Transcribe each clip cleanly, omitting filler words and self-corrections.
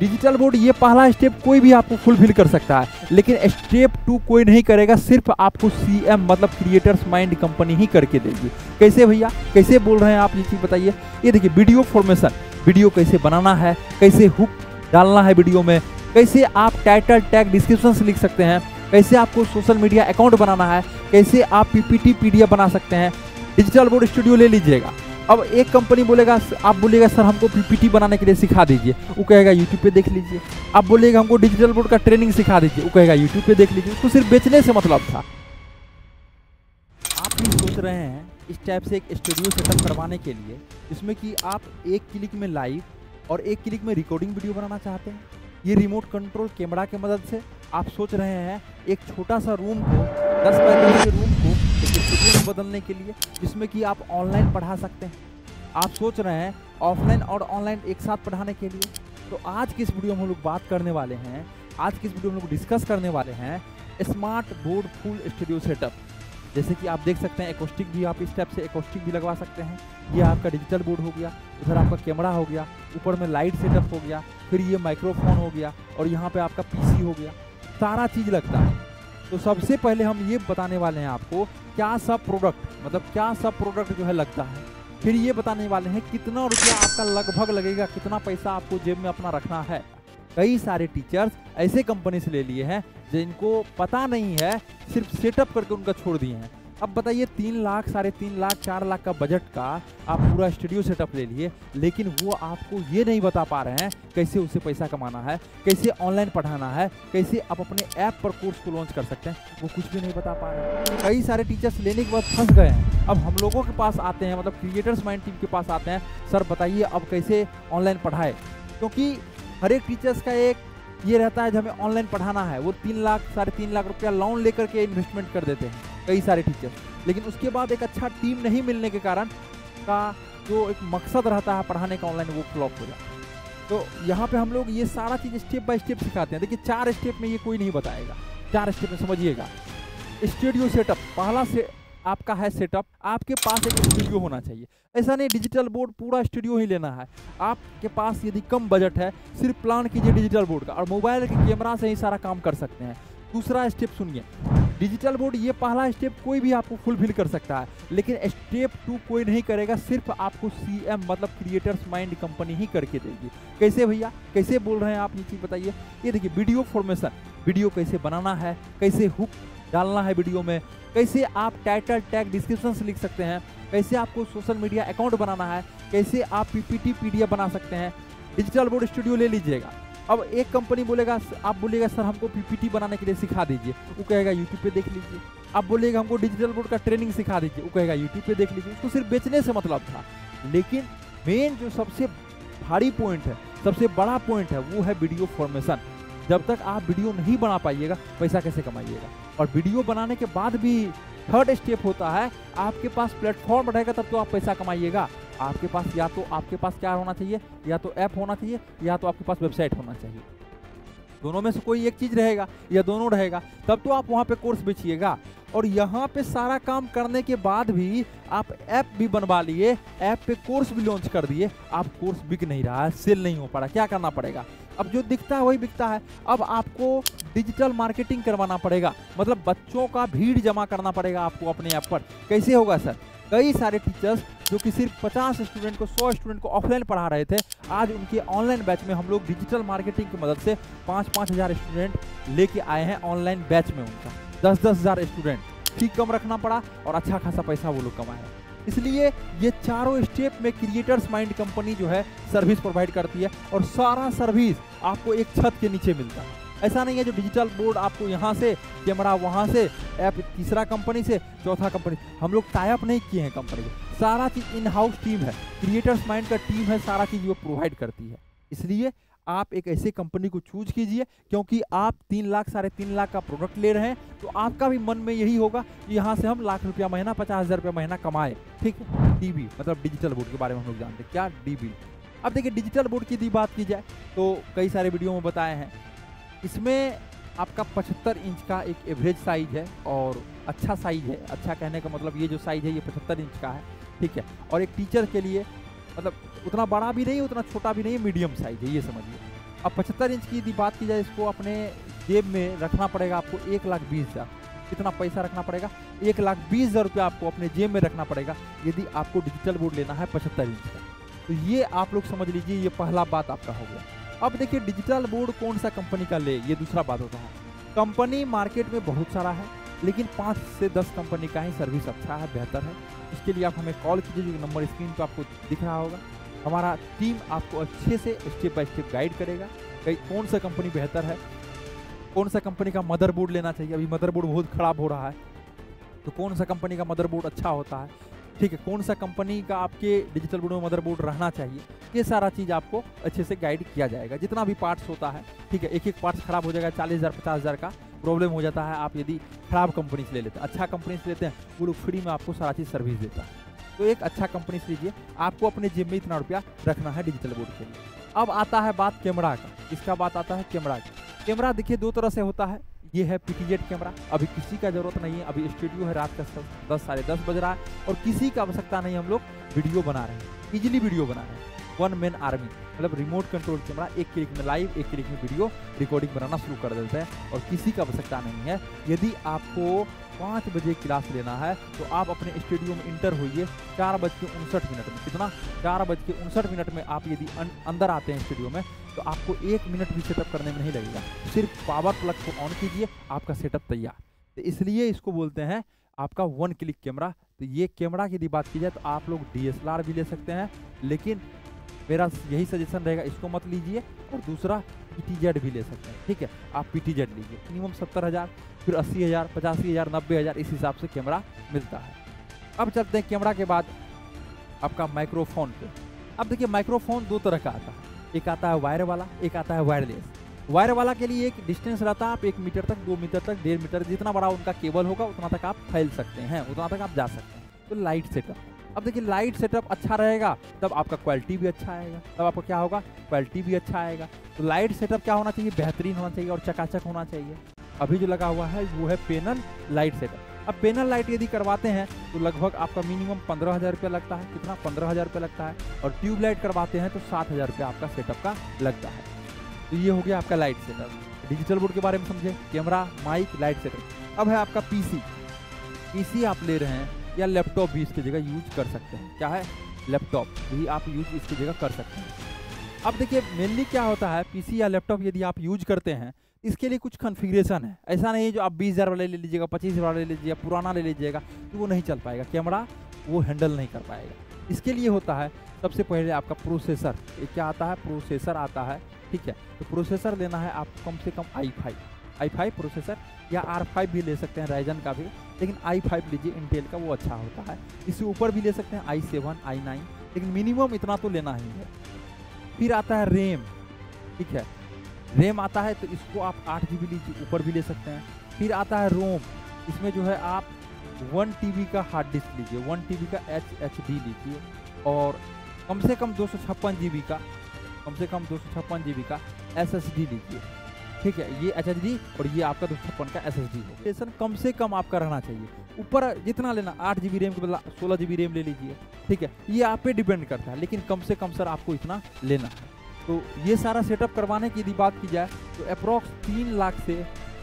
Digital board ये पहला step कोई भी आपको फुलफिल कर सकता है, लेकिन स्टेप 2 कोई नहीं करेगा, सिर्फ आपको CM मतलब क्रिएटर्स माइंड कंपनी ही करके देगी। कैसे भैया, कैसे बोल रहे हैं आप, ये चीज़ बताइए। ये देखिए वीडियो फॉर्मेशन, वीडियो कैसे बनाना है, कैसे हुक डालना है वीडियो में, कैसे आप टाइटल टैग डिस्क्रिप्शन लिख सकते हैं, कैसे आपको सोशल मीडिया अकाउंट बनाना है, कैसे आप PPT PDF बना सकते हैं। डिजिटल बोर्ड स्टूडियो ले लीजिएगा। अब एक कंपनी बोलेगा, आप बोलिएगा सर हमको PPT बनाने के लिए सिखा दीजिए, वो कहेगा यूट्यूब पे देख लीजिए। आप बोलिएगा हमको डिजिटल बोर्ड का ट्रेनिंग सिखा दीजिए, वो कहेगा यूट्यूब पे देख लीजिए। उसको सिर्फ बेचने से मतलब था। आप भी सोच रहे हैं इस टाइप से एक स्टूडियो सेटअप करवाने के लिए, जिसमें कि आप एक क्लिक में लाइव और एक क्लिक में रिकॉर्डिंग वीडियो बनाना चाहते हैं। ये रिमोट कंट्रोल कैमरा की मदद से आप सोच रहे हैं एक छोटा सा रूम को, 10 बाय 10 के रूम को एक स्टूडियो में बदलने के लिए, जिसमें कि आप ऑनलाइन पढ़ा सकते हैं। आप सोच रहे हैं ऑफलाइन और ऑनलाइन एक साथ पढ़ाने के लिए। तो आज की इस वीडियो में हम लोग बात करने वाले हैं, आज की इस वीडियो में हम लोग डिस्कस करने वाले हैं smart board full studio setup. जैसे कि आप देख सकते हैं एकॉस्टिक भी, आप इस टाइप से एकॉस्टिक भी लगवा सकते हैं। ये आपका डिजिटल बोर्ड हो गया, उधर आपका कैमरा हो गया, ऊपर में लाइट सेटअप हो गया, फिर ये माइक्रोफोन हो गया और यहाँ पे आपका PC हो गया, सारा चीज़ लगता है। तो सबसे पहले हम ये बताने वाले हैं आपको क्या सब प्रोडक्ट, मतलब क्या सब प्रोडक्ट जो है लगता है। फिर ये बताने वाले हैं कितना रुपया आपका लगभग लगेगा, कितना पैसा आपको जेब में अपना रखना है। कई सारे टीचर्स ऐसे कंपनी से ले लिए हैं जिनको पता नहीं है, सिर्फ सेटअप करके उनका छोड़ दिए हैं। अब बताइए 3 लाख, 3.5 लाख, 4 लाख का बजट का आप पूरा स्टूडियो सेटअप ले लिए, लेकिन वो आपको ये नहीं बता पा रहे हैं कैसे उससे पैसा कमाना है, कैसे ऑनलाइन पढ़ाना है, कैसे आप अपने ऐप पर कोर्स को लॉन्च कर सकते हैं, वो कुछ भी नहीं बता पा रहे हैं। कई सारे टीचर्स लेने के बाद फंस गए हैं। अब हम लोगों के पास आते हैं, मतलब क्रिएटर्स माइंड टीम के पास आते हैं, सर बताइए अब कैसे ऑनलाइन पढ़ाए। क्योंकि हर एक टीचर्स का एक ये रहता है, जब हमें ऑनलाइन पढ़ाना है, वो 3 लाख, 3.5 लाख रुपया लोन लेकर के इन्वेस्टमेंट कर देते हैं कई सारे टीचर्स। लेकिन उसके बाद एक अच्छा टीम नहीं मिलने के कारण का जो एक मकसद रहता है पढ़ाने का ऑनलाइन, वो फ्लॉप हो जाता है। तो यहाँ पे हम लोग ये सारा चीज़ स्टेप बाय स्टेप सिखाते हैं। देखिए 4 स्टेप में ये कोई नहीं बताएगा, 4 स्टेप में समझिएगा। स्टूडियो सेटअप, पहला से आपका है सेटअप, आपके पास एक स्टूडियो होना चाहिए। ऐसा नहीं डिजिटल बोर्ड पूरा स्टूडियो ही लेना है। आपके पास यदि कम बजट है, सिर्फ प्लान कीजिए डिजिटल बोर्ड का और मोबाइल के कैमरा से ही सारा काम कर सकते हैं। दूसरा स्टेप सुनिए, डिजिटल बोर्ड ये पहला स्टेप कोई भी आपको फुलफिल कर सकता है, लेकिन स्टेप 2 कोई नहीं करेगा, सिर्फ आपको CM मतलब क्रिएटर्स माइंड कंपनी ही करके देगी। कैसे भैया, कैसे बोल रहे हैं आप, ये चीज़ बताइए। ये देखिए वीडियो फॉर्मेशन, वीडियो कैसे बनाना है, कैसे हुक डालना है वीडियो में, कैसे आप टाइटल टैग डिस्क्रिप्शन लिख सकते हैं, कैसे आपको सोशल मीडिया अकाउंट बनाना है, कैसे आप PPT PDF बना सकते हैं। डिजिटल बोर्ड स्टूडियो ले लीजिएगा। अब एक कंपनी बोलेगा, आप बोलिएगा सर हमको PPT बनाने के लिए सिखा दीजिए, वो कहेगा यूट्यूब पे देख लीजिए। आप बोलिएगा हमको डिजिटल बोर्ड का ट्रेनिंग सिखा दीजिए, वो कहेगा यूट्यूब पे देख लीजिए। उसको सिर्फ बेचने से मतलब था। लेकिन मेन जो सबसे भारी पॉइंट है, सबसे बड़ा पॉइंट है, वो है वीडियो फॉर्मेशन। जब तक आप वीडियो नहीं बना पाइएगा, पैसा कैसे कमाइएगा। और वीडियो बनाने के बाद भी 3rd स्टेप होता है, आपके पास प्लेटफॉर्म रहेगा तब तो आप पैसा कमाइएगा। आपके पास या तो आपके पास क्या होना चाहिए, या तो ऐप होना चाहिए, या तो आपके पास वेबसाइट होना चाहिए। दोनों में से कोई एक चीज़ रहेगा या दोनों रहेगा, तब तो आप वहाँ पे कोर्स बेचिएगा। और यहाँ पे सारा काम करने के बाद भी आप ऐप भी बनवा लिए, ऐप पे कोर्स भी लॉन्च कर दिए, आप कोर्स बिक नहीं रहा है, सेल नहीं हो पा रहा, क्या करना पड़ेगा। अब जो दिखता है वही बिकता है। अब आपको डिजिटल मार्केटिंग करवाना पड़ेगा, मतलब बच्चों का भीड़ जमा करना पड़ेगा आपको अपने ऐप पर। कैसे होगा सर, कई सारे टीचर्स जो कि सिर्फ 50 स्टूडेंट को, 100 स्टूडेंट को ऑफलाइन पढ़ा रहे थे, आज उनके ऑनलाइन बैच में हम लोग डिजिटल मार्केटिंग की मदद से 5-5 हज़ार स्टूडेंट लेके आए हैं ऑनलाइन बैच में। उनका 10-10 हज़ार स्टूडेंट, फी कम रखना पड़ा और अच्छा खासा पैसा वो लोग कमाए। इसलिए ये चारों स्टेप में क्रिएटर्स माइंड कंपनी जो है सर्विस प्रोवाइड करती है, और सारा सर्विस आपको एक छत के नीचे मिलता है। ऐसा नहीं है जो डिजिटल बोर्ड आपको यहाँ से, कैमरा वहाँ से, ऐप तीसरा कंपनी से, चौथा कंपनी। हम लोग टाई अप नहीं किए हैं कंपनी से, सारा चीज़ इन हाउस टीम है, क्रिएटर्स माइंड का टीम है, सारा चीज़ वो प्रोवाइड करती है। इसलिए आप एक ऐसे कंपनी को चूज कीजिए, क्योंकि आप 3 लाख, 3.5 लाख का प्रोडक्ट ले रहे हैं, तो आपका भी मन में यही होगा कि यहाँ से हम लाख रुपया महीना, 50,000 रुपया महीना कमाए। ठीक है, DB मतलब डिजिटल बोर्ड के बारे में हम लोग जानते हैं क्या, DB। अब देखिए डिजिटल बोर्ड की यदि बात की जाए तो कई सारे वीडियो में बताए हैं, इसमें आपका 75 इंच का एक एवरेज साइज है और अच्छा साइज है। अच्छा कहने का मतलब ये जो साइज है ये 75 इंच का है, ठीक है। और एक टीचर के लिए मतलब उतना बड़ा भी नहीं, उतना छोटा भी नहीं, मीडियम साइज है, ये समझिए। अब 75 इंच की यदि बात की जाए, इसको अपने जेब में रखना पड़ेगा आपको 1,20,000। कितना पैसा रखना पड़ेगा? 1,20,000 रुपया आपको अपने जेब में रखना पड़ेगा यदि आपको डिजिटल बोर्ड लेना है 75 इंच का। तो ये आप लोग समझ लीजिए, ये पहला बात आपका हो गया। अब देखिए डिजिटल बोर्ड कौन सा कंपनी का ले, ये दूसरा बात होता है। कंपनी मार्केट में बहुत सारा है, लेकिन 5 से 10 कंपनी का ही सर्विस अच्छा है, बेहतर है। इसके लिए आप हमें कॉल कीजिए, जो नंबर स्क्रीन पर आपको दिख रहा होगा। हमारा टीम आपको अच्छे से स्टेप बाय स्टेप गाइड करेगा कि कौन सा कंपनी बेहतर है, कौन सा कंपनी का मदरबोर्ड लेना चाहिए। अभी मदरबोर्ड बहुत खराब हो रहा है, तो कौन सा कंपनी का मदरबोर्ड अच्छा होता है, ठीक है, कौन सा कंपनी का आपके डिजिटल बोर्ड में मदरबोर्ड रहना चाहिए, ये सारा चीज़ आपको अच्छे से गाइड किया जाएगा। जितना भी पार्ट्स होता है, ठीक है, एक एक पार्ट्स खराब हो जाएगा, 40,000 50,000 का प्रॉब्लम हो जाता है। आप यदि खराब कंपनी से ले लेते हैं, अच्छा कंपनी से लेते हैं, वो लोग फ्री में आपको सारा चीज़ सर्विस देता है। तो एक अच्छा कंपनी से लीजिए, आपको अपने जेब में इतना रुपया रखना है डिजिटल बोर्ड के लिए। अब आता है बात कैमरा का, इसका बात आता है कैमरा का। कैमरा देखिए 2 तरह से होता है, ये है PTZ कैमरा। अभी किसी का जरूरत नहीं है, अभी स्टूडियो है, रात का 10 साढ़े 10 बज रहा है और किसी का आवश्यकता नहीं, हम लोग वीडियो बना रहे हैं, इजीली वीडियो बना रहे हैं। 1 मैन आर्मी, मतलब रिमोट कंट्रोल कैमरा, एक क्लिक में लाइव, एक क्लिक में वीडियो रिकॉर्डिंग बनाना शुरू कर देते हैं और किसी का आवश्यकता नहीं है। यदि आपको 5 बजे क्लास लेना है तो आप अपने स्टूडियो में इंटर होइए 4:59 में। कितना? 4:59 में आप यदि अंदर आते हैं स्टूडियो में, तो आपको 1 मिनट भी सेटअप करने में नहीं लगेगा। सिर्फ पावर प्लग को ऑन कीजिए, आपका सेटअप तैयार। तो इसलिए इसको बोलते हैं आपका 1 क्लिक कैमरा। तो ये कैमरा की यदि बात की जाए तो आप लोग DSLR भी ले सकते हैं, लेकिन मेरा यही सजेशन रहेगा, इसको मत लीजिए। और दूसरा PTZ भी ले सकते हैं, ठीक है, आप PTZ लीजिए। मिनिमम 70,000, फिर 80,000, 85,000, 90,000, इस हिसाब से कैमरा मिलता है। अब चलते हैं कैमरा के बाद आपका माइक्रोफोन पे। अब देखिए माइक्रोफोन 2 तरह का आता है, एक आता है वायर वाला, एक आता है वायरलेस। वायर वाला के लिए एक डिस्टेंस रहता है, आप 1 मीटर तक, 2 मीटर तक, 1.5 मीटर, जितना बड़ा उनका केबल होगा उतना तक आप फैल सकते हैं, उतना तक आप जा सकते हैं। तो लाइट सेटअप, अब देखिए लाइट सेटअप अच्छा रहेगा तब आपका क्वालिटी भी अच्छा आएगा, तब आपका क्या होगा, क्वालिटी भी अच्छा आएगा। तो लाइट सेटअप क्या होना चाहिए, बेहतरीन होना चाहिए और चकाचक होना चाहिए। अभी जो लगा हुआ है वो है पैनल लाइट सेटअप। अब पैनल लाइट यदि करवाते हैं तो लगभग आपका मिनिमम 15,000 रुपया लगता है। कितना? 15,000 रुपया लगता है। और ट्यूब लाइट करवाते हैं तो 7,000 रुपया आपका सेटअप का लगता है। तो ये हो गया आपका लाइट सेटअप। डिजिटल बोर्ड के बारे में समझे, कैमरा, माइक, लाइट सेटअप। अब है आपका पीसी आप ले रहे हैं या लैपटॉप भी इसकी जगह यूज कर सकते हैं। क्या है? लैपटॉप भी आप यूज इसकी जगह कर सकते हैं। अब देखिए मेनली क्या होता है, पीसी या लैपटॉप यदि आप यूज करते हैं, इसके लिए कुछ कॉन्फ़िगरेशन है। ऐसा नहीं है जो आप 20,000 वाले ले लीजिएगा, 25,000 वाले ले लीजिएगा, पुराना ले लीजिएगा तो वो नहीं चल पाएगा, कैमरा वो हैंडल नहीं कर पाएगा। इसके लिए होता है सबसे पहले आपका प्रोसेसर। क्या आता है? प्रोसेसर आता है, ठीक है। तो प्रोसेसर लेना है आपको कम से कम i5 प्रोसेसर, या R5 भी ले सकते हैं, राइजन का भी, लेकिन i5 लीजिए इंटेल का, वो अच्छा होता है। इससे ऊपर भी ले सकते हैं i7, i9, लेकिन मिनिमम इतना तो लेना ही है। फिर आता है रैम, ठीक है, रैम आता है तो इसको आप 8 GB लीजिए, ऊपर भी ले सकते हैं। फिर आता है रोम, इसमें जो है आप 1 TB का हार्ड डिस्क लीजिए, 1 TB का HDD लीजिए, और कम से कम 256 GB का, कम से कम 256 GB का SSD लीजिए, ठीक है। ये HDD और ये आपका 256 का SSD हो। स्टेशन कम से कम आपका रहना चाहिए। ऊपर जितना लेना, 8 GB रैम के बदला 16 GB रैम ले लीजिए, ठीक है। ये आप पे डिपेंड करता है, लेकिन कम से कम सर आपको इतना लेना है। तो ये सारा सेटअप करवाने की यदि बात की जाए तो अप्रॉक्स 3 लाख से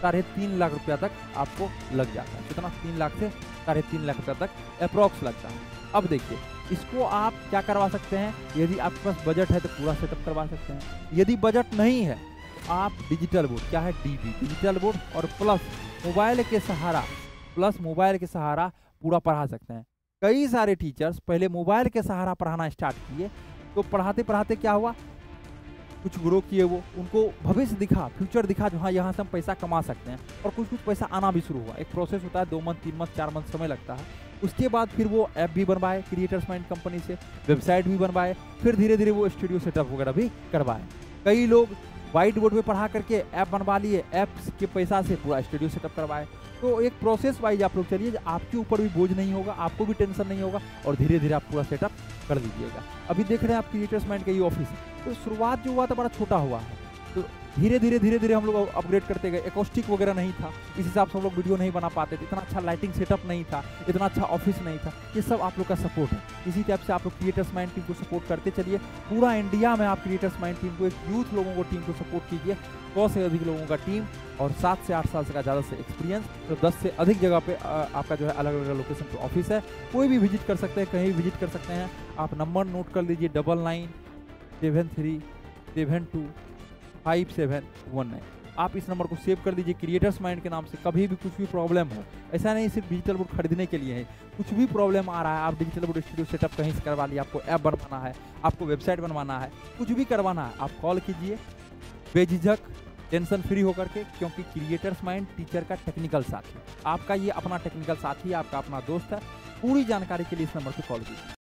3.5 लाख रुपया तक आपको लग जाता है। कितना? 3 लाख से 3.5 लाख रुपया तक अप्रॉक्स लगता है। अब देखिए इसको आप क्या करवा सकते हैं, यदि आपके पास बजट है तो पूरा सेटअप करवा सकते हैं। यदि बजट नहीं है तो आप डिजिटल बोर्ड, क्या है, DB डिजिटल बोर्ड, और प्लस मोबाइल के सहारा पूरा पढ़ा सकते हैं। कई सारे टीचर्स पहले मोबाइल के सहारा पढ़ाना स्टार्ट किए, तो पढ़ाते पढ़ाते क्या हुआ, कुछ ग्रो किए, वो उनको भविष्य दिखा, फ्यूचर दिखा, जो हाँ यहाँ से हम पैसा कमा सकते हैं, और कुछ पैसा आना भी शुरू हुआ। एक प्रोसेस होता है, 2 मंथ, 3 मंथ, 4 मंथ समय लगता है। उसके बाद फिर वो ऐप भी बनवाए क्रिएटर्स माइंड कंपनी से, वेबसाइट भी बनवाए, फिर धीरे धीरे वो स्टूडियो सेटअप वगैरह भी करवाए। कई लोग व्हाइट बोर्ड पे पढ़ा करके ऐप बनवा लिए, ऐप के पैसा से पूरा स्टूडियो सेटअप करवाए। तो एक प्रोसेस वाइज आप लोग चलिए, आपके ऊपर भी बोझ नहीं होगा, आपको भी टेंशन नहीं होगा, और धीरे धीरे आप पूरा सेटअप कर लीजिएगा। अभी देख रहे हैं आप क्रिएटर्स माइंड का ये ऑफिस, तो शुरुआत जो हुआ था बड़ा छोटा हुआ है, तो धीरे धीरे हम लोग अपग्रेड करते गए। एकॉस्टिक वगैरह नहीं था, इस हिसाब से हम लोग वीडियो नहीं बना पाते थे, इतना अच्छा लाइटिंग सेटअप नहीं था, इतना अच्छा ऑफिस नहीं था। ये सब आप लोग का सपोर्ट है। इसी टाइप से आप लोग क्रिएटर्स माइंड टीम को सपोर्ट करते चलिए। पूरा इंडिया में आप क्रिएटर्स माइंड टीम को, एक यूथ लोगों को टीम को सपोर्ट कीजिए। 100 से अधिक लोगों का टीम और 7 से 8 साल से का ज़्यादा से एक्सपीरियंस, तो 10 से अधिक जगह पे आपका जो है अलग अलग लोकेशन पे ऑफिस है। कोई भी विजिट कर सकते हैं, कहीं विजिट कर सकते हैं। आप नंबर नोट कर लीजिए 9973725719। आप इस नंबर को सेव कर दीजिए क्रिएटर्स माइंड के नाम से। कभी भी कुछ भी प्रॉब्लम हो, ऐसा नहीं सिर्फ डिजिटल बोर्ड खरीदने के लिए है, कुछ भी प्रॉब्लम आ रहा है, आप डिजिटल बोर्ड स्टूडियो सेटअप कहीं से करवा लिए, आपको ऐप बनवाना है, आपको वेबसाइट बनवाना है, कुछ भी करवाना है, आप कॉल कीजिए बेझिझक, टेंशन फ्री होकर के, क्योंकि क्रिएटर्स माइंड टीचर का टेक्निकल साथी, आपका ये अपना टेक्निकल साथी है, आपका अपना दोस्त है। पूरी जानकारी के लिए इस नंबर पर कॉल कीजिए।